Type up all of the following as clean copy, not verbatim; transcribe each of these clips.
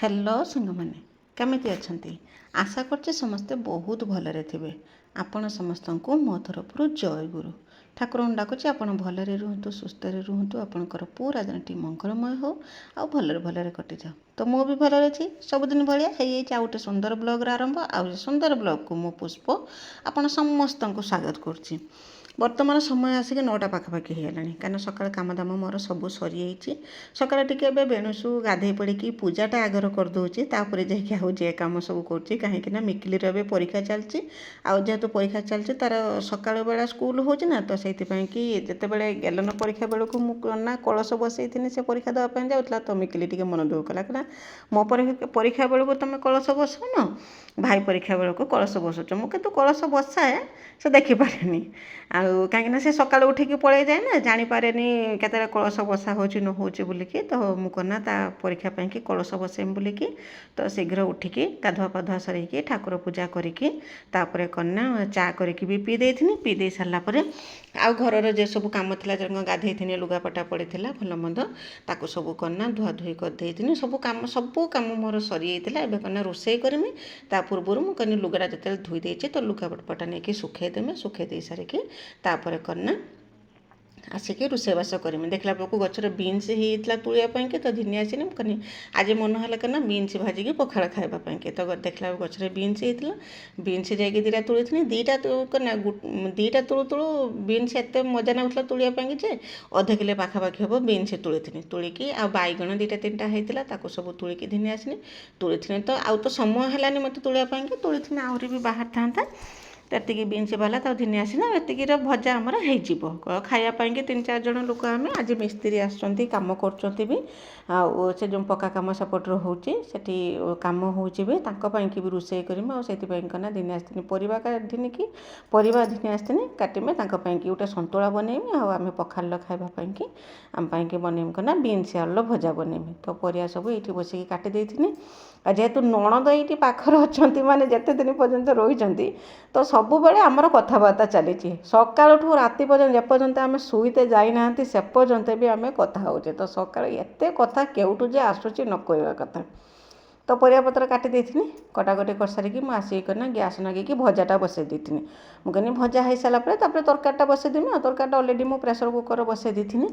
Hello सांग मैंने केमिति अछंती आशा करछे समस्ते बहुत भलरे थिबे। आपण समस्त को मो तरफ जय गुरु ठाकुर डाकुची आपण भलरे रुहतु सुस्थ रुहतु आपणकर पूरा दिनटी मंगलमय हो आ भलरे भलरे कटि जाओ। तो मु भी भलरे छी सबुदिन भाया आ गोटे सुंदर ब्लॉग आरंभ आ सुंदर ब्लॉग को मो पुष्प आपण समस्त को स्वागत करुच्ची। बर्तमान समय आसिक 9टा पाखापाखि हो गलानी कहीं सकाल काम दाम मोर सब सरी जाइए। सकाल टिके बेणुसु गाधे पड़ी पूजाटा आगर करदे तापर जाकि जे कम सब करुँच कहीं मिकिलीर ए परीक्षा चलती आजेतु परीक्षा चलती तार सकाल बेला स्कूल होना तो से जिते बड़े गेलन परीक्षा बेलू मुझे कलश बसई से परीक्षा देवाई जाऊला तो मिकिली टी मन दुख कला कहना मो परीक्षा बेलू तुम कलश बसौन भाई परीक्षा बेलू कलश बसुच मुझे कलश बसाए से देखिपारे आउ कहीं से सकाल उठिकी पलि जाए ना जानीपे केत कलश बसा हो न हो बोलिकी तो मुझे ता परीक्षा कि कलश बसैम बोलिकी तो शीघ्र उठिकी गाधुआ पाधुआ सर ठाकुर पूजा करिकी तापर कन्या चा करके भी पी दे सारापर आउ घर जे सब कम था जन गाधे लुगापटा पड़ी भल मंद ताकू सब कन्या धुआधुई करदे सब कम मोर सरी जाता है। कन्या रोषे करमी ता पूर्व मुझे लुगाटा जो धोई देती तो लुगापटा नहीं सुखेदेमी सुखे दे सारिकी तापर कन्या आसिक रोषेबास करमी देखला बेलू गचर बीन्स होता तुलियापाई कि तो धिनी आसनी कहनी आज मन है कहना बीन्स भाजिकी पखाड़ खावापाई तो देखला गचर बीन्स होता बीन्स जाकि दीटा तुली दीटा कहना दीटा तुलू तुलू बीन्स एत मजा नागुला तुलियापाई जे अध किले पाखापाखि हम बीन्स तुली तुलिकी आ बैगण दीटा तीनटा होता सब तुलिकी धिनी आसनी तुली तो आउ तो समय है मत तुलियापाई तुली आहरी भी बाहर था एतिकी बीन्स बाला तो धिनी आसना एतिकीर भजा आमर हो खायापाई 3-4 जन लोक आम आज मिस्त्री आसुँच कम कर भी से जो पक्का कम सेपटर होती कम हो भी रोषे करमी आना धिनी आसनी परिवा काटिकी परिवा धिनी आसनी काटमी गोटे सतुला बनैमी आम पखाल खावापाई आम बनैमी कहना बीन्स आलू भजा बनैमी तो परिया सब ये बसिक काटिदे जेहेतु नणद ये पाखर अच्छा माने जिते दिन पर्यंत रही तो सब बेले आमर कथबार्ता चली सकाल ठू राति पर्यंत जेपर्यंत आम शुईते जाना से पर्यंत भी आम कथा होचे तो सकाल एत कथा केउठू जे आसूची न कहवा कथा तो परियापत्र काटी देथिनी कटाकटी कर सारिकी मु आसिकना गैस नगेकी भजाटा बसई देथिनी मुझे भजा हो सारापर तरकारीटा बसईदेमी तरकारीटा अलरेडी मु प्रेसर कुकर बसई देथिनी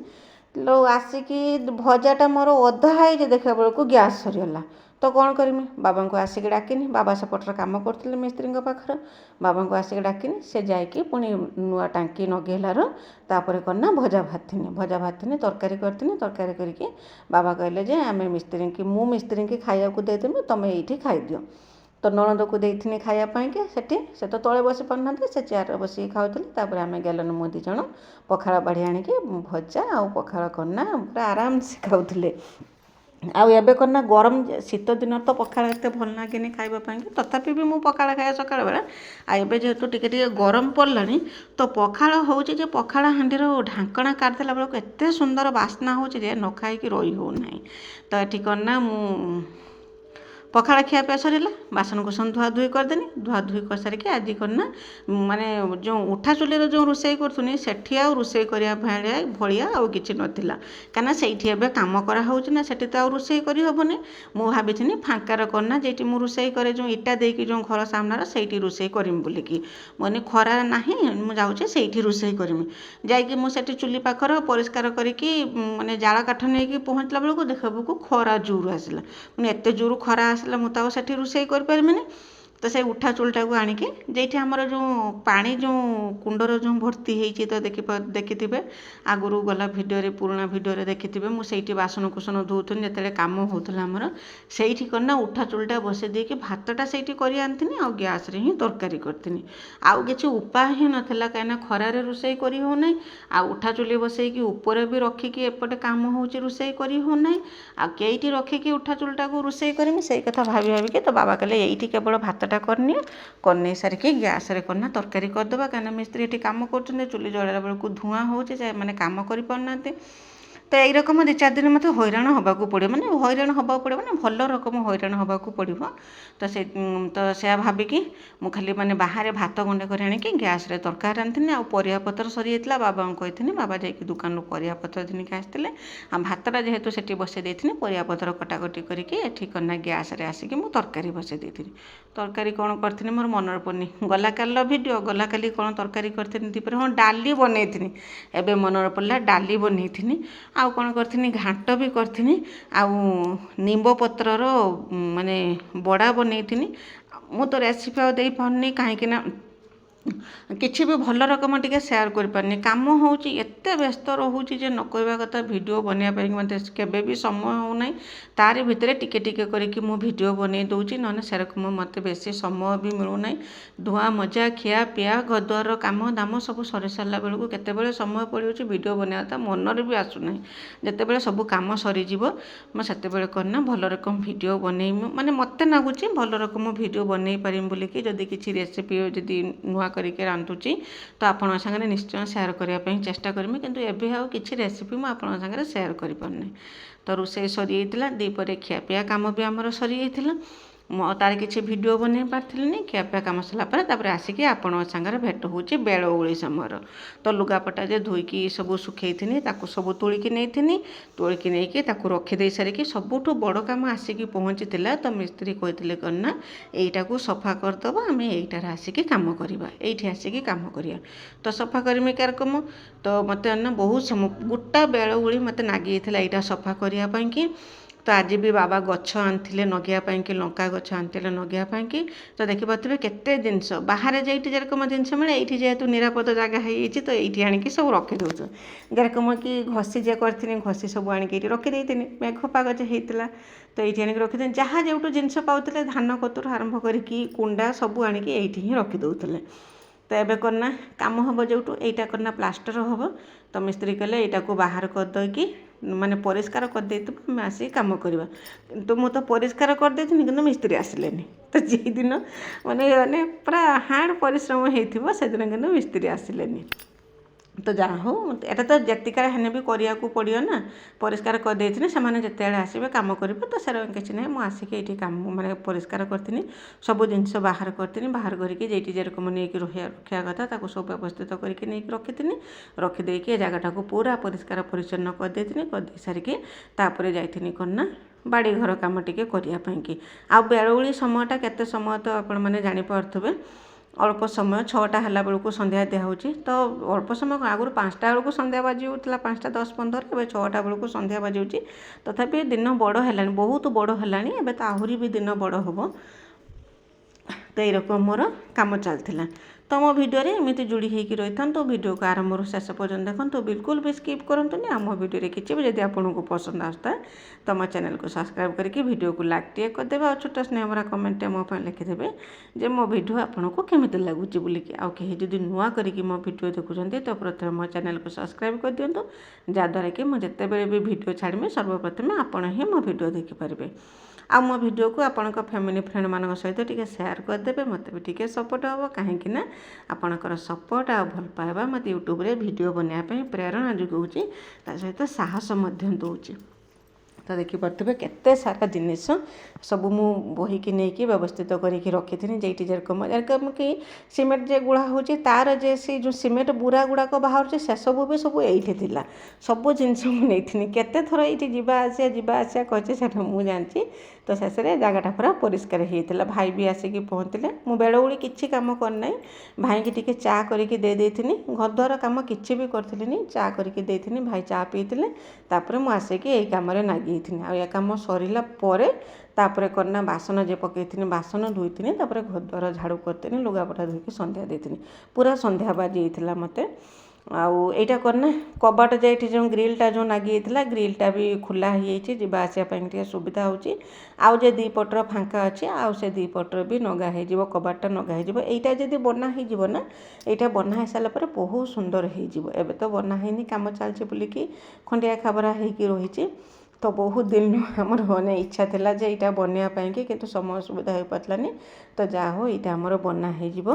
लो आसिकी भजाटा मोर अधा है देखा बेलू गैस सरीगला तो कौन करमी बाबा को आसिक डाकिनी बाबा सेपटर कम करते मिस्त्री पाखर बाबा को आसिक डाकिनी से जाकि पुणी नुआ टांकी नगेलार तापर करना भजा भाथी तरकारी करती तरकारी करके बाबा कहले जे आम मिस्त्री की मु मिस्त्री की खाया देदेमी तुम ये खाई दियो तो नणद को देथि खायापाई से तो तले बसी पारना से चेयर बसिक खाऊली आम गेलन मो 2 जन पखाड़ बाढ़ी आणिकी भजा आ पखाड़ करना पूरा आराम से खाऊले आबे करना गरम शीत दिन तो पखाड़ एत भल लगे खावापाई तथापि भी मुझे पखाड़ खाए सकाल बेला आबे जेहेतु टिके गरम पड़ा तो पखाड़ हो पखाड़ हांडीर ढांकणा काटदेला बेलू एत सुंदर बास्ना हो न खाई रही हो ना तो ये करना मु पखाड़ खियापी सरला बासन कुसन धुआधुई करदेनी धुआधुई कर सारिकी आज करना माने जो उठा चुलीर जो रोषे करूनी सेठी आ रोषे करिया भलिया आ किछि नथिला काना सेठी एबे काम करा होउछि ना सेठी तो आ रोषे करि हबनी मु भाबिथिनी फांकार करना जेठी मु रोषे करे जो इटा देकी जो घर सामनार सेठी रोषे करिम बोलिकी मने खरा नाही मु जाउछि सेठी रोषे करिम जाइकी मु सेठी चुली पाखर परिष्कार करिकी माने जाळा काठ नेकी पहुँचला बेलू देखबू खरा जोर आसला माने एते जोर खरा आसला मुझे से रोषे कर तो से उठा चुलटा को आणिकी जेठी आमर जो पानी जो कुंडर जो भर्ती होती तो देखिथे आगुरी गला भिडियो पुराणा भिडियो देखिथे मुझे बासन कुसन धोथुनी जिते कम होता आमर से करना उठा चुलटा बसई देकी भातटा से आनी आ गैस ही तरकारी करी आउ कि उपाय ही नाला कहीं खरार रोषे कर होना आ उठा चुली बसईकी ऊपर भी रखिकी एपटे कम हो रोषे कर होना आ कईटी रखिकी उठा चुलटा को रोषे करमी से कथा भाभी भाविकी तो बाबा कहले ये केवल भातटा करनी करनी सारिकी गैस करना तरकारी करदे कहीं मिस्त्री ये कम कर चुली जलला बेलू धूआं हो माने कम कर पारना ତ এইরকম 2-4 ଦିନ ମୋତେ ହଇରାଣ ହେବାକୁ ପଡ଼ିବ, ମାନେ ହଇରାଣ ହେବାକୁ ପଡ଼ିବ ମାନେ ଭଲ ରକମ ହଇରାଣ ହେବାକୁ ପଡ଼ିବ। ତ ସେୟା ଭାବିକି ମୁଁ ଖାଲି ମାନେ ବାହାରେ ଭାତ ଗଣ୍ଡେ କରି ଆଣିକି ଗ୍ୟାସ୍ରେ ତରକାରୀ ରାନ୍ଧିଥିଲି। ଆଉ ପରିବାପତ୍ର ସରିଯାଇଥିଲା, ବାବାଙ୍କୁ କହିଥିଲି, ବାବା ଯାଇକି ଦୋକାନରୁ ପରିବାପତ୍ର ଧରିକି ଆସିଥିଲେ। ଆଉ ଭାତଟା ଯେହେତୁ ସେଠି ବସାଇ ଦେଇଥିଲି, ପରିବାପତ୍ର କଟାକଟି କରିକି ଏଠି କନା ଗ୍ୟାସ୍ରେ ଆସିକି ମୁଁ ତରକାରୀ ବସାଇ ଦେଇଥିଲି। ତରକାରୀ କ'ଣ କରିଥିଲି ମୋର ମନରେ ପଡ଼ୁନି, ଗଲାକାଲିର ଭିଡ଼ିଓ, ଗଲାକାଲି କ'ଣ ତରକାରୀ କରିଥିଲି ଦ୍ୱିପହରେ, ହଁ ଡାଲି ବନେଇଥିଲି, ଏବେ ମନରେ ପଡ଼ିଲା ଡାଲି ବନେଇଥିଲି। ଆଉ କ'ଣ କରିଥିଲି, ଘାଣ୍ଟ ବି କରିଥିଲି, ଆଉ ନିମ୍ବ ପତ୍ରର ମାନେ ବଡ଼ା ବନେଇଥିଲି। ମୁଁ ତ ରେସିପି ଆଉ ଦେଇପାରୁନି, କାହିଁକିନା କିଛି ବି ଭଲ ରକମ ଟିକେ ସେୟାର କରିପାରୁନି, କାମ ହେଉଛି ଏତେ ବ୍ୟସ୍ତ ରହୁଛି ଯେ ନ କହିବା କଥା। ଭିଡ଼ିଓ ବନେଇବା ପାଇଁ ମୋତେ କେବେ ବି ସମୟ ହେଉନାହିଁ, ତାରି ଭିତରେ ଟିକେ ଟିକେ କରିକି ମୁଁ ଭିଡ଼ିଓ ବନେଇ ଦେଉଛି, ନହେଲେ ସେରକମ ମୋତେ ବେଶୀ ସମୟ ବି ମିଳୁନାହିଁ। ଧୁଆ ମଜା ଖିଆ ପିଆ ଘରଦ୍ୱାର କାମ ଦାମ ସବୁ ସରି ସାରିଲା ବେଳକୁ କେତେବେଳେ ସମୟ ପଡ଼ିଯାଉଛି ଭିଡ଼ିଓ ବନେଇବା କଥା ମନରେ ବି ଆସୁନାହିଁ। ଯେତେବେଳେ ସବୁ କାମ ସରିଯିବ ମୁଁ ସେତେବେଳେ କରିନା ଭଲ ରକମ ଭିଡ଼ିଓ ବନେଇମି, ମାନେ ମୋତେ ଲାଗୁଛି ଭଲ ରକମ ଭିଡ଼ିଓ ବନେଇ ପାରିବି ବୋଲିକି। ଯଦି କିଛି ରେସିପି ଯଦି ନୂଆ କରିକି ରାନ୍ଧୁଛି ତ ଆପଣଙ୍କ ସାଙ୍ଗରେ ନିଶ୍ଚୟ ସେୟାର କରିବା ପାଇଁ ଚେଷ୍ଟା କରିବି, କିନ୍ତୁ ଏବେ ଆଉ କିଛି ରେସିପି ମୁଁ ଆପଣଙ୍କ ସାଙ୍ଗରେ ସେୟାର କରିପାରୁନି। ତ ରୋଷେଇ ସରିଯାଇଥିଲା, ଦ୍ୱିପହରେ ଖିଆପିଆ କାମ ବି ଆମର ସରିଯାଇଥିଲା। ମୁଁ ତାର କିଛି ଭିଡ଼ିଓ ବନେଇ ପାରିଥିଲିନି। ଖିଆପିଆ କାମ ସରିଲା ପରେ ତାପରେ ଆସିକି ଆପଣଙ୍କ ସାଙ୍ଗରେ ଭେଟ ହେଉଛି ବେଳଓଳି ସମୟର। ତ ଲୁଗାପଟା ଯେ ଧୋଇକି ସବୁ ଶୁଖେଇଥିନି ତାକୁ ସବୁ ତୋଳିକି ନେଇଥିନି, ତୋଳିକି ନେଇକି ତାକୁ ରଖିଦେଇ ସାରିକି ସବୁଠୁ ବଡ଼ କାମ ଆସିକି ପହଞ୍ଚିଥିଲା। ତ ମିସ୍ତ୍ରୀ କହିଥିଲେ କ'ଣ ନା ଏଇଟାକୁ ସଫା କରିଦେବ, ଆମେ ଏଇଟାରେ ଆସିକି କାମ କରିବା, ଏଇଠି ଆସିକି କାମ କରିବା। ତ ସଫା କରିମି କାରକମ, ତ ମୋତେ ନା ବହୁତ ସମୟ ଗୋଟା ବେଳଓଳି ମୋତେ ନାଗିଯାଇଥିଲା ଏଇଟା ସଫା କରିବା ପାଇଁକି। ତ ଆଜି ବି ବାବା ଗଛ ଆଣିଥିଲେ ନଗେଇବା ପାଇଁକି, ଲଙ୍କା ଗଛ ଆଣିଥିଲେ ନଗେଇବା ପାଇଁକି। ତ ଦେଖିପାରୁଥିବେ କେତେ ଜିନିଷ, ବାହାରେ ଯେଇଠି ଯେରକମ ଜିନିଷ ମିଳେ ଏଇଠି ଯେହେତୁ ନିରାପଦ ଜାଗା ହେଇଯାଇଛି ତ ଏଇଠି ଆଣିକି ସବୁ ରଖିଦେଉଛୁ। ଯେରକମ କି ଘଷି ଯେ କରିଥିଲି, ଘଷି ସବୁ ଆଣିକି ଏଇଠି ରଖିଦେଇଥିଲି, ମେଘ ପାଗ ଯେ ହେଇଥିଲା ତ ଏଇଠି ଆଣିକି ରଖିଦେଲି। ଯାହା ଯେଉଁଠୁ ଜିନିଷ ପାଉଥିଲେ ଧାନ କତୁରୁ ଆରମ୍ଭ କରିକି କୁଣ୍ଡା ସବୁ ଆଣିକି ଏଇଠି ହିଁ ରଖିଦେଉଥିଲେ। ତ ଏବେ କରନା କାମ ହେବ ଯେଉଁଠୁ ଏଇଟା କରନା ପ୍ଲାଷ୍ଟର ହେବ। ତ ମିସ୍ତ୍ରୀ କହିଲେ ଏଇଟାକୁ ବାହାର କରିଦେଇକି ମାନେ ପରିଷ୍କାର କରିଦେଇଥିବ, ଆମେ ଆସିକି କାମ କରିବା। କିନ୍ତୁ ମୁଁ ତ ପରିଷ୍କାର କରିଦେଇଥିଲି କିନ୍ତୁ ମିସ୍ତ୍ରୀ ଆସିଲେନି। ତ ଯେଉଁଦିନ ମାନେ ପୁରା ହାର୍ଡ଼ ପରିଶ୍ରମ ହେଇଥିବ ସେଦିନ କିନ୍ତୁ ମିସ୍ତ୍ରୀ ଆସିଲେନି। ତ ଯାହା ହଉ ଏଟା ତ ଯେତିକାରେ ହେଲେ ବି କରିବାକୁ ପଡ଼ିବ ନା, ପରିଷ୍କାର କରିଦେଇଥିଲି, ସେମାନେ ଯେତେବେଳେ ଆସିବେ କାମ କରିବେ। ତ ସେଟା କିଛି ନାହିଁ, ମୁଁ ଆସିକି ଏଇଠି କାମ ମାନେ ପରିଷ୍କାର କରିଥିଲି, ସବୁ ଜିନିଷ ବାହାର କରିଥିଲି, ବାହାର କରିକି ଯେଇଠି ଯେରକମ ନେଇକି ରଖିବା କଥା ତାକୁ ସବୁ ବ୍ୟବସ୍ଥିତ କରିକି ନେଇକି ରଖିଥିଲି। ରଖିଦେଇକି ଏ ଜାଗାଟାକୁ ପୁରା ପରିଷ୍କାର ପରିଚ୍ଛନ୍ନ କରିଦେଇଥିଲି। କରିଦେଇ ସାରିକି ତାପରେ ଯାଇଥିଲି କ'ଣ ନା ବାଡ଼ି ଘର କାମ ଟିକେ କରିବା ପାଇଁକି। ଆଉ ବେଳଓଳି ସମୟଟା କେତେ ସମୟ ତ ଆପଣମାନେ ଜାଣିପାରୁଥିବେ, ଅଳ୍ପ ସମୟ 6ଟା ହେଲା ବେଳକୁ ସନ୍ଧ୍ୟା ଦିଆହେଉଛି। ତ ଅଳ୍ପ ସମୟ ଆଗରୁ 5ଟା ବେଳକୁ ସନ୍ଧ୍ୟା ବାଜି ହେଉଥିଲା, 5:10-15, ଏବେ 6ଟା ବେଳକୁ ସନ୍ଧ୍ୟା ବାଜି ହେଉଛି। ତଥାପି ଦିନ ବଡ଼ ହେଲାଣି, ବହୁତ ବଡ଼ ହେଲାଣି, ଏବେ ତ ଆହୁରି ବି ଦିନ ବଡ଼ ହେବ। ତ ଏଇରକମ ମୋର କାମ ଚାଲିଥିଲା। ତ ମୋ ଭିଡ଼ିଓରେ ଏମିତି ଯୋଡ଼ି ହେଇକି ରହିଥାନ୍ତୁ, ଭିଡ଼ିଓକୁ ଆରମ୍ଭରୁ ଶେଷ ପର୍ଯ୍ୟନ୍ତ ଦେଖନ୍ତୁ, ବିଲକୁଲ ବି ସ୍କିପ୍ କରନ୍ତୁନି। ଆଉ ମୋ ଭିଡ଼ିଓରେ କିଛି ବି ଯଦି ଆପଣଙ୍କୁ ପସନ୍ଦ ଆସୁଥାଏ ତ ମୋ ଚ୍ୟାନେଲକୁ ସବସ୍କ୍ରାଇବ୍ କରିକି ଭିଡ଼ିଓକୁ ଲାଇକ୍ ଟିକେ କରିଦେବେ, ଆଉ ଛୋଟ ସ୍ନେହ ଭରା କମେଣ୍ଟଟେ ମୋ ପାଇଁ ଲେଖିଦେବେ ଯେ ମୋ ଭିଡ଼ିଓ ଆପଣଙ୍କୁ କେମିତି ଲାଗୁଛି ବୋଲିକି। ଆଉ କେହି ଯଦି ନୂଆ କରିକି ମୋ ଭିଡ଼ିଓ ଦେଖୁଛନ୍ତି ତ ପ୍ରଥମେ ମୋ ଚ୍ୟାନେଲକୁ ସବସ୍କ୍ରାଇବ୍ କରିଦିଅନ୍ତୁ, ଯାହାଦ୍ୱାରା କି ମୁଁ ଯେତେବେଳେ ବି ଭିଡ଼ିଓ ଛାଡ଼ିବି ସର୍ବପ୍ରଥମେ ଆପଣ ହିଁ ମୋ ଭିଡ଼ିଓ ଦେଖିପାରିବେ। ଆଉ ମୋ ଭିଡ଼ିଓକୁ ଆପଣଙ୍କ ଫ୍ୟାମିଲି ଫ୍ରେଣ୍ଡମାନଙ୍କ ସହିତ ଟିକେ ସେୟାର କରିଦେବେ, ମୋତେ ବି ଟିକେ ସପୋର୍ଟ ହେବ। କାହିଁକି ନା ଆପଣଙ୍କର ସପୋର୍ଟ ଆଉ ଭଲ ପାଇବା ମୋତେ ୟୁଟ୍ୟୁବରେ ଭିଡ଼ିଓ ବନେଇବା ପାଇଁ ପ୍ରେରଣା ଯୋଗାଉଛି, ତା ସହିତ ସାହସ ମଧ୍ୟ ଦେଉଛି। ତ ଦେଖିପାରୁଥିବେ କେତେ ସାରା ଜିନିଷ ସବୁ ମୁଁ ବୋହିକି ନେଇକି ବ୍ୟବସ୍ଥିତ କରିକି ରଖିଥିଲି। ଯେଇଠି ଯେରକମ କି ସିମେଣ୍ଟ ଯେ ଗୁଳା ହେଉଛି ତାର ଯେ ସେ ଯେଉଁ ସିମେଣ୍ଟ ବୁରା ଗୁଡ଼ାକ ବାହାରୁଛି ସେସବୁ ବି ସବୁ ଏଇଠି ଥିଲା। ସବୁ ଜିନିଷ ମୁଁ ନେଇଥିଲି, କେତେ ଥର ଏଇଠି ଯିବା ଆସିବା କରିଛି ସେଟା ମୁଁ ଜାଣିଛି। ତ ଶେଷରେ ଜାଗାଟା ପୁରା ପରିଷ୍କାର ହେଇଥିଲା। ଭାଇ ବି ଆସିକି ପହଞ୍ଚିଲେ, ମୁଁ ବେଳଓଳି କିଛି କାମ କରିନାହିଁ, ଭାଇକି ଟିକେ ଚା କରିକି ଦେଇଥିଲି। ଘରଦ୍ୱାର କାମ କିଛି ବି କରିଥିଲିନି, ଚା କରିକି ଦେଇଥିଲି, ଭାଇ ଚା ପିଇଥିଲେ। ତାପରେ ମୁଁ ଆସିକି ଏଇ କାମରେ ଲାଗିଥିଲି। ଆଉ ଏ କାମ ସରିଲା ପରେ ତାପରେ କରନା ବାସନ ଯେ ପକାଇଥିଲି ବାସନ ଧୋଇଥିଲି, ତାପରେ ଘରଦ୍ୱାର ଝାଡ଼ୁ କରିଥିଲି, ଲୁଗାପଟା ଧୋଇକି ସନ୍ଧ୍ୟା ଦେଇଥିଲି। ପୁରା ସନ୍ଧ୍ୟା ବାଜିଯାଇଥିଲା ମୋତେ। ଆଉ ଏଇଟା କରନା କବାଟ ଯେ ଏଠି ଯେଉଁ ଗ୍ରିଲ୍ଟା ଯେଉଁ ଲାଗିଯାଇଥିଲା, ଗ୍ରିଲ୍ଟା ବି ଖୋଲା ହେଇଯାଇଛି, ଯିବା ଆସିବା ପାଇଁ ଟିକେ ସୁବିଧା ହେଉଛି। ଆଉ ଯେ ଦୁଇ ପଟର ଫାଙ୍କା ଅଛି, ଆଉ ସେ ଦୁଇ ପଟର ବି ନଗା ହେଇଯିବ, କବାଟଟା ନଗା ହେଇଯିବ। ଏଇଟା ଯଦି ବନା ହେଇଯିବ ନା, ଏଇଟା ବନା ହେଇସାରିଲା ପରେ ବହୁତ ସୁନ୍ଦର ହେଇଯିବ। ଏବେ ତ ବନା ହେଇନି, କାମ ଚାଲିଛି ବୋଲିକି ଖଣ୍ଡିଆ ଖାବରା ହେଇକି ରହିଛି। ତ ବହୁତ ଦିନ ଆମର ଇଚ୍ଛା ଥିଲା ଯେ ଏଇଟା ବନେଇବା ପାଇଁକି, କିନ୍ତୁ ସମୟ ସୁବିଧା ହୋଇପାରିଲାନି। ତ ଯାହା ହଉ ଏଇଟା ଆମର ବନା ହେଇଯିବ।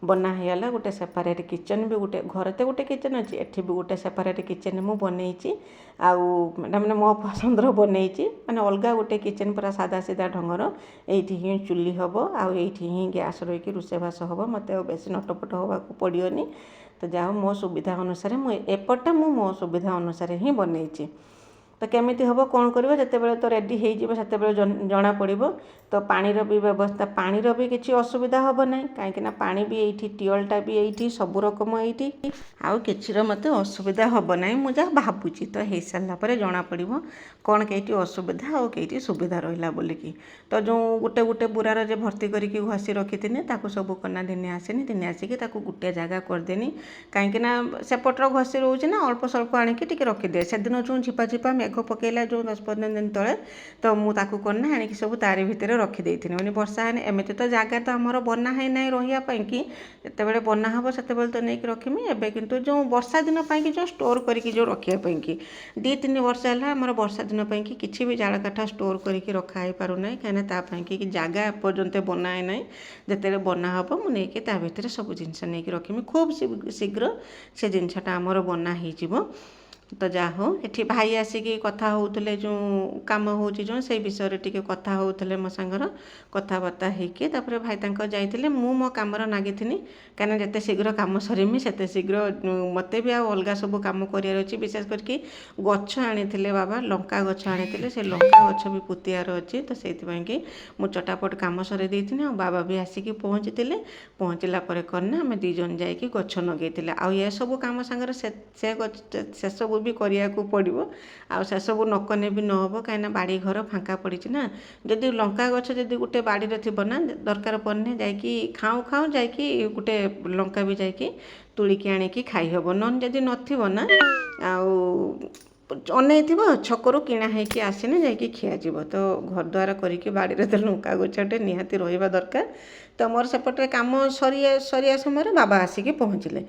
बना ହେଇଗଲା। ଗୋଟେ ସେପାରେଟ୍ କିଚେନ୍ ବି ଗୋଟେ ଘରେ ତ ଗୋଟେ କିଚେନ୍ ଅଛି, ଏଠି ବି ଗୋଟେ ସେପାରେଟ୍ କିଚେନ୍ ମୁଁ ବନେଇଛି। ଆଉ ମାନେ ମୋ ପସନ୍ଦର ବନେଇଛି, ମାନେ ଅଲଗା ଗୋଟେ କିଚେନ୍ ପୁରା ସାଧା ସିଧା ଢଙ୍ଗର। ଏଇଠି ହିଁ ଚୁଲି ହେବ ଆଉ ଏଇଠି ହିଁ ଗ୍ୟାସ୍ ରହିକି ରୋଷେଇବାସ ହେବ। ମୋତେ ଆଉ ବେଶୀ ନଟପଟ ହେବାକୁ ପଡ଼ିବନି। ତ ଯାହା ହଉ ମୋ ସୁବିଧା ଅନୁସାରେ ମୁଁ ଏପଟଟା ମୁଁ ମୋ ସୁବିଧା ଅନୁସାରେ ହିଁ ବନେଇଛି। ତ କେମିତି ହେବ କ'ଣ କରିବ, ଯେତେବେଳେ ତ ରେଡ଼ି ହେଇଯିବ ସେତେବେଳେ ଜଣାପଡ଼ିବ। ତ ପାଣିର ବି ବ୍ୟବସ୍ଥା, ପାଣିର ବି କିଛି ଅସୁବିଧା ହେବ ନାହିଁ, କାହିଁକିନା ପାଣି ବି ଏଇଠି, ଟିୱେଲ୍ଟା ବି ଏଇଠି, ସବୁ ରକମ ଏଇଠି, ଆଉ କିଛିର ମୋତେ ଅସୁବିଧା ହେବ ନାହିଁ। ମୁଁ ଯାହା ଭାବୁଛି, ତ ହେଇସାରିଲା ପରେ ଜଣାପଡ଼ିବ କ'ଣ କେଇଠି ଅସୁବିଧା ଆଉ କେଇଠି ସୁବିଧା ରହିଲା ବୋଲିକି। ତ ଯେଉଁ ଗୋଟେ ବୁରାର ଯେ ଭର୍ତ୍ତି କରିକି ଘଷି ରଖିଥିନି, ତାକୁ ସବୁ କନା ଦିନେ ଆସିନି, ଦିନେ ଆସିକି ତାକୁ ଗୋଟେ ଜାଗା କରିଦେନି। କାହିଁକିନା ସେପଟର ଘଷି ରହୁଛି ନା, ଅଳ୍ପ ସ୍ୱଳ୍ପ ଆଣିକି ଟିକେ ରଖିଦିଏ। ସେଦିନ ଯେଉଁ ଝିପା ମେଘ ପକେଇଲା ଯେଉଁ 10-15 ଦିନ ତଳେ, ତ ମୁଁ ତାକୁ କନା ଆଣିକି ସବୁ ତାରି ଭିତରେ ରଖିଦେଇଥିଲି। ମାନେ ବର୍ଷା ହେଲେ, ଏମିତି ତ ଜାଗା ତ ଆମର ବନା ହେଇନାହିଁ ରହିବା ପାଇଁକି, ଯେତେବେଳେ ବନା ହେବ ସେତେବେଳେ ତ ନେଇକି ରଖିମି। ଏବେ କିନ୍ତୁ ଯେଉଁ ବର୍ଷା ଦିନ ପାଇଁକି ଯେଉଁ ଷ୍ଟୋର୍ କରିକି ଯେଉଁ ରଖିବା ପାଇଁକି, 2-3 ବର୍ଷ ହେଲା ଆମର ବର୍ଷା ଦିନ ପାଇଁକି କିଛି ବି ଜାଳ କାଠ ଷ୍ଟୋର୍ କରିକି ରଖା ହେଇପାରୁନାହିଁ, କାହିଁକିନା ତା ପାଇଁକି ଜାଗା ଏପର୍ଯ୍ୟନ୍ତ ବନା ହେଇନାହିଁ। ଯେତେବେଳେ ବନା ହେବ ମୁଁ ନେଇକି ତା ଭିତରେ ସବୁ ଜିନିଷ ନେଇକି ରଖିମି। ଖୁବ୍ ଶୀଘ୍ର ସେ ଜିନିଷଟା ଆମର ବନା ହେଇଯିବ। ତ ଯାହା ହଉ, ଏଠି ଭାଇ ଆସିକି କଥା ହେଉଥିଲେ, ଯେଉଁ କାମ ହେଉଛି ଯେଉଁ ସେଇ ବିଷୟରେ ଟିକେ କଥା ହେଉଥିଲେ ମୋ ସାଙ୍ଗର। କଥାବାର୍ତ୍ତା ହେଇକି ତାପରେ ଭାଇ ତାଙ୍କ ଯାଇଥିଲେ, ମୁଁ ମୋ କାମରେ ନାଗିଥିନି। କାହିଁକିନା ଯେତେ ଶୀଘ୍ର କାମ ସରିମି ସେତେ ଶୀଘ୍ର ମୋତେ ବି ଆଉ ଅଲଗା ସବୁ କାମ କରିବାର ଅଛି। ବିଶେଷ କରିକି ଗଛ ଆଣିଥିଲେ ବାବା, ଲଙ୍କା ଗଛ ଆଣିଥିଲେ, ସେ ଲଙ୍କା ଗଛ ବି ପୋତିବାର ଅଛି। ତ ସେଇଥିପାଇଁକି ମୁଁ ଚଟାପଟ କାମ ସରେଇ ଦେଇଥିଲି। ଆଉ ବାବା ବି ଆସିକି ପହଞ୍ଚିଥିଲେ। ପହଞ୍ଚିଲା ପରେ କରିନା ଆମେ 2 ଜଣ ଯାଇକି ଗଛ ଲଗେଇଥିଲେ। ଆଉ ଏସବୁ କାମ ସାଙ୍ଗରେ ସେସବୁ ବି କରିବାକୁ ପଡ଼ିବ। ଆଉ ସେସବୁ ନ କଲେ ବି ନ ହେବ, କାହିଁକିନା ବାଡ଼ି ଘର ଫାଙ୍କା ପଡ଼ିଛି ନା। ଯଦି ଲଙ୍କା ଗଛ ଯଦି ଗୋଟେ ବାଡ଼ିରେ ଥିବ ନା, ଦରକାର ପଡ଼ିଲେ ଯାଇକି ଖାଉଁ ଯାଇକି ଗୋଟେ ଲଙ୍କା ବି ଯାଇକି ତୁଳିକି ଆଣିକି ଖାଇହେବ। ନହେଲେ ଯଦି ନଥିବ ନା, ଆଉ ଅନେଇଥିବ ଛକରୁ କିଣା ହେଇକି ଆସିନେ ଯାଇକି ଖିଆଯିବ। ତ ଘରଦ୍ୱାର କରିକି ବାଡ଼ିରେ ତ ଲଙ୍କା ଗଛଟେ ନିହାତି ରହିବା ଦରକାର। ତ ମୋର ସେପଟେ କାମ ସରିବା ସମୟରେ ବାବା ଆସିକି ପହଞ୍ଚିଲେ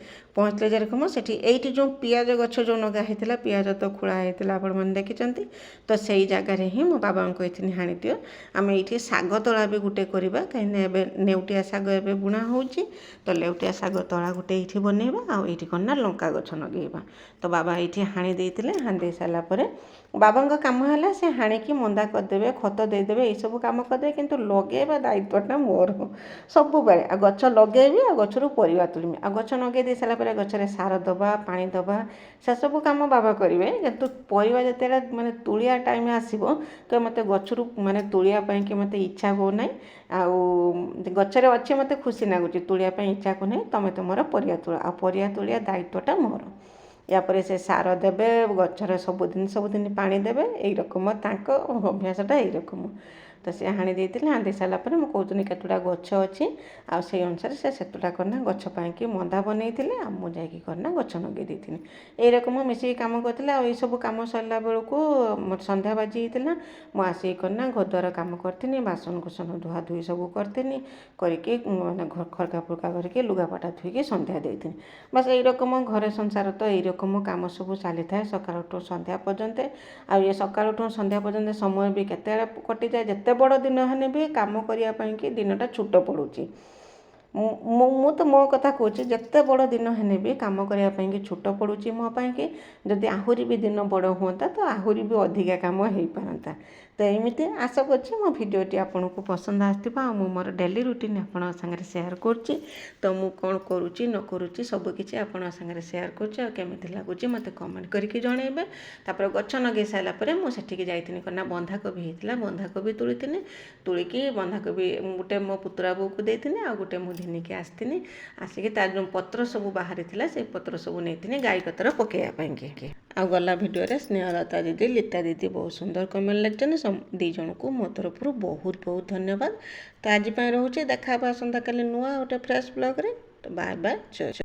ଯେରକମ ସେଠି ଏଇଠି ଯେଉଁ ପିଆଜ ଗଛ ଯେଉଁ ଲଗା ହେଇଥିଲା, ପିଆଜ ତ ଖୋଳା ହେଇଥିଲା, ଆପଣମାନେ ଦେଖିଛନ୍ତି। ତ ସେଇ ଜାଗାରେ ହିଁ ମୋ ବାବାଙ୍କୁ କହିଥିଲି ହାଣିଦିଅ, ଆମେ ଏଇଠି ଶାଗ ତଳା ବି ଗୋଟେ କରିବା। କାହିଁକିନା ଏବେ ନେଉଟିଆ ଶାଗ ଏବେ ବୁଣା ହେଉଛି। ତ ଲେଉଟିଆ ଶାଗ ତଳା ଗୋଟେ ଏଇଠି ବନେଇବା, ଆଉ ଏଇଠି କ'ଣ ନା ଲଙ୍କା ଗଛ ଲଗେଇବା। ତ ବାବା ଏଇଠି ହାଣି ଦେଇଥିଲେ। ହାଣି ଦେଇ ସାରିଲା ପରେ ବାବାଙ୍କ କାମ ହେଲା ସେ ହାଣିକି ମନ୍ଦା କରିଦେବେ, ଖତ ଦେଇଦେବେ, ଏଇସବୁ କାମ କରିଦେବେ। କିନ୍ତୁ ଲଗେଇବା ଦାୟିତ୍ୱଟା ମୋର ସବୁବେଳେ। ଆଉ ଗଛ ଲଗେଇବି, ଆଉ ଗଛରୁ ପରିବା ତୁଳିମି। ଆଉ ଗଛ ଲଗେଇ ଦେଇ ସାରିଲା ପରେ ଗଛରେ ସାର ଦେବା, ପାଣି ଦେବା, ସେସବୁ କାମ ବାବା କରିବେ। କିନ୍ତୁ ପରିବା ଯେତେବେଳେ ମାନେ ତୁଳିଆ ଟାଇମ୍ ଆସିବ, ତ ମୋତେ ଗଛରୁ ମାନେ ତୁଳିବା ପାଇଁକି ମୋତେ ଇଚ୍ଛା ହେଉନାହିଁ। ଆଉ ଗଛରେ ଅଛି, ମୋତେ ଖୁସି ଲାଗୁଛି, ତୁଳିବା ପାଇଁ ଇଚ୍ଛା କରୁନାହିଁ। ତୁମେ ତୁମର ପରିବା ତୁଳ, ଆଉ ପରିବା ତୁଳିବା ଦାୟିତ୍ୱଟା ମୋର। ୟାପରେ ସେ ସାର ଦେବେ, ଗଛରେ ସବୁଦିନ ପାଣି ଦେବେ। ଏଇରକମ ତାଙ୍କ ଅଭ୍ୟାସଟା ଏଇରକମ। ତ ସେ ହାଣି ଦେଇଥିଲେ। ହାଣି ଦେଇ ସାରିଲା ପରେ ମୁଁ କହୁଥିଲି କେତେଟା ଗଛ ଅଛି, ଆଉ ସେଇ ଅନୁସାରେ ସେ ସେତେଟା କରିନା ଗଛ ପାଇଁକି ମନ୍ଦା ବନେଇଥିଲେ। ଆଉ ମୁଁ ଯାଇକି କରିନା ଗଛ ଲଗେଇ ଦେଇଥିଲି। ଏଇରକମ ମିଶିକି କାମ କରିଥିଲେ। ଆଉ ଏଇସବୁ କାମ ସରିଲା ବେଳକୁ ସନ୍ଧ୍ୟା ବାଜି ହେଇଥିଲା। ମୁଁ ଆସିକି କରିନା ଘରଦ୍ୱାର କାମ କରିଥିଲି, ବାସନକୁସନ ଧୁଆଧୁଇ ସବୁ କରିଥିଲି। କରିକି ମାନେ ଖରକା ଫୁରକା କରିକି ଲୁଗାପଟା ଧୋଇକି ସନ୍ଧ୍ୟା ଦେଇଥିଲି। ବାସ୍ ଏଇରକମ ଘରେ ସଂସାର ତ ଏଇରକମ କାମ ସବୁ ଚାଲିଥାଏ ସକାଳଠୁ ସନ୍ଧ୍ୟା ପର୍ଯ୍ୟନ୍ତ। ଆଉ ଏ ସକାଳଠୁ ସନ୍ଧ୍ୟା ପର୍ଯ୍ୟନ୍ତ ସମୟ ବି କେତେବେଳେ କଟିଯାଏ। ଯେତେ ବଡ଼ ଦିନ ହେଲେ ବି କାମ କରିବା ପାଇଁକି ଦିନଟା ଛୋଟ ପଡ଼ୁଛି। ମୁଁ ତ ମୋ କଥା କହୁଛି, ଯେତେ ବଡ଼ ଦିନ ହେଲେ ବି କାମ କରିବା ପାଇଁକି ଛୋଟ ପଡ଼ୁଛି ମୋ ପାଇଁକି। ଯଦି ଆହୁରି ବି ଦିନ ବଡ଼ ହୁଅନ୍ତା, ତ ଆହୁରି ବି ଅଧିକା କାମ ହେଇପାରନ୍ତା। ତ ଏମିତି ଆଶା କରୁଛି ମୋ ଭିଡ଼ିଓଟି ଆପଣଙ୍କୁ ପସନ୍ଦ ଆସିଥିବ। ଆଉ ମୁଁ ମୋର ଡେଲି ରୁଟିନ୍ ଆପଣଙ୍କ ସାଙ୍ଗରେ ସେୟାର କରୁଛି। ତ ମୁଁ କ'ଣ କରୁଛି ନ କରୁଛି ସବୁକିଛି ଆପଣଙ୍କ ସାଙ୍ଗରେ ସେୟାର କରୁଛି। ଆଉ କେମିତି ଲାଗୁଛି ମୋତେ କମେଣ୍ଟ କରିକି ଜଣାଇବେ। ତାପରେ ଗଛ ଲଗେଇ ସାରିଲା ପରେ ମୁଁ ସେଠିକି ଯାଇଥିଲି, କ'ଣ ନା ବନ୍ଧାକୋବି ହେଇଥିଲା, ବନ୍ଧାକୋବି ତୁଳିଥିଲି। ତୁଳିକି ବନ୍ଧାକୋବି ଗୋଟେ ମୋ ପୁତୁରା ବୋଉକୁ ଦେଇଥିଲି, ଆଉ ଗୋଟେ ମୁଁ ଘିନିକି ଆସିଥିଲି। ଆସିକି ତାର ଯେଉଁ ପତ୍ର ସବୁ ବାହାରିଥିଲା, ସେଇ ପତ୍ର ସବୁ ନେଇଥିଲି ଗାଈ କତର ପକାଇବା ପାଇଁକି। ଆଉ ଗଲା ଭିଡ଼ିଓରେ ସ୍ନେହଲତା ଦିଦି, ଲିତା ଦିଦି ବହୁତ ସୁନ୍ଦର କମେଣ୍ଟ ଲେଖିଛନ୍ତି। 2 ଜଣଙ୍କୁ ମୋ ତରଫରୁ ବହୁତ ବହୁତ ଧନ୍ୟବାଦ। ତ ଆଜି ପାଇଁ ରହୁଛି, ଦେଖା ହେବା ଆସନ୍ତାକାଲି ନୂଆ ଗୋଟେ ଫ୍ରେଶ୍ ବ୍ଲଗ୍ରେ। ତ ବାଏ ବାଏ, ଜୟ ଜୟ।